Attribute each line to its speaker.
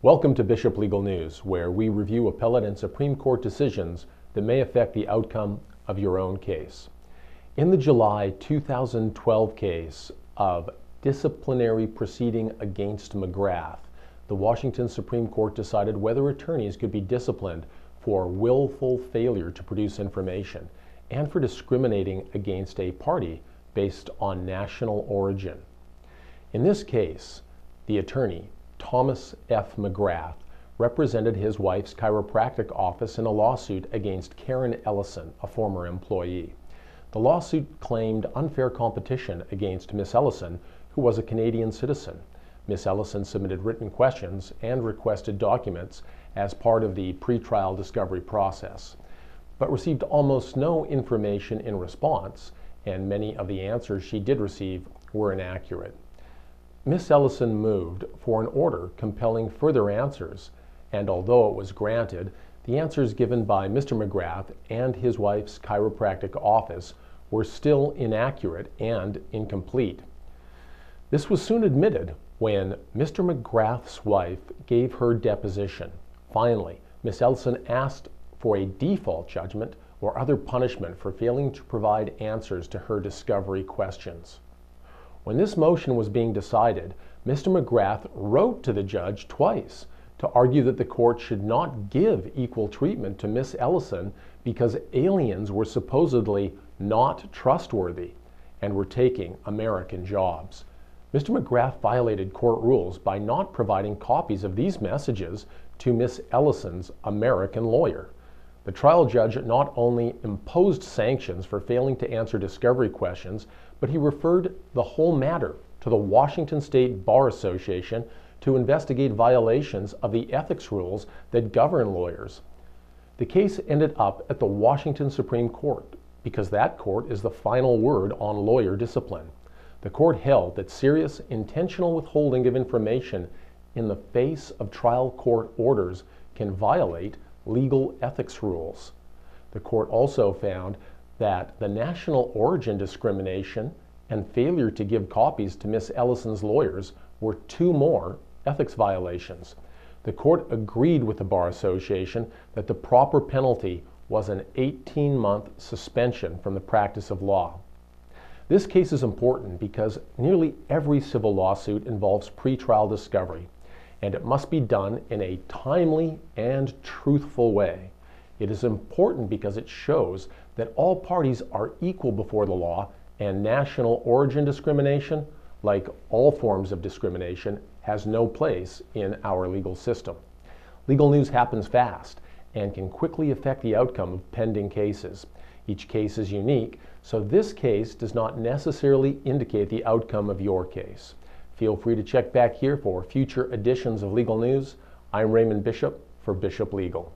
Speaker 1: Welcome to Bishop Legal News, where we review appellate and Supreme Court decisions that may affect the outcome of your own case. In the July 2012 case of disciplinary proceeding against McGrath, the Washington Supreme Court decided whether attorneys could be disciplined for willful failure to produce information and for discriminating against a party based on national origin. In this case, the attorney, Thomas F. McGrath, represented his wife's chiropractic office in a lawsuit against Karen Ellison, a former employee. The lawsuit claimed unfair competition against Miss Ellison, who was a Canadian citizen. Miss Ellison submitted written questions and requested documents as part of the pretrial discovery process, but received almost no information in response, and many of the answers she did receive were inaccurate. Miss Ellison moved for an order compelling further answers, and although it was granted, the answers given by Mr. McGrath and his wife's chiropractic office were still inaccurate and incomplete. This was soon admitted when Mr. McGrath's wife gave her deposition. Finally, Miss Ellison asked for a default judgment or other punishment for failing to provide answers to her discovery questions. When this motion was being decided, Mr. McGrath wrote to the judge twice to argue that the court should not give equal treatment to Miss Ellison because aliens were supposedly not trustworthy and were taking American jobs. Mr. McGrath violated court rules by not providing copies of these messages to Miss Ellison's American lawyer. The trial judge not only imposed sanctions for failing to answer discovery questions, but he referred the whole matter to the Washington State Bar Association to investigate violations of the ethics rules that govern lawyers. The case ended up at the Washington Supreme Court because that court is the final word on lawyer discipline. The court held that serious intentional withholding of information in the face of trial court orders can violate legal ethics rules. The court also found that the national origin discrimination and failure to give copies to Miss Ellison's lawyers were two more ethics violations. The court agreed with the Bar Association that the proper penalty was an 18-month suspension from the practice of law. This case is important because nearly every civil lawsuit involves pretrial discovery, and it must be done in a timely and truthful way. It is important because it shows that all parties are equal before the law, and national origin discrimination, like all forms of discrimination, has no place in our legal system. Legal news happens fast and can quickly affect the outcome of pending cases. Each case is unique, so this case does not necessarily indicate the outcome of your case. Feel free to check back here for future editions of Legal News. I'm Raymond Bishop for Bishop Legal.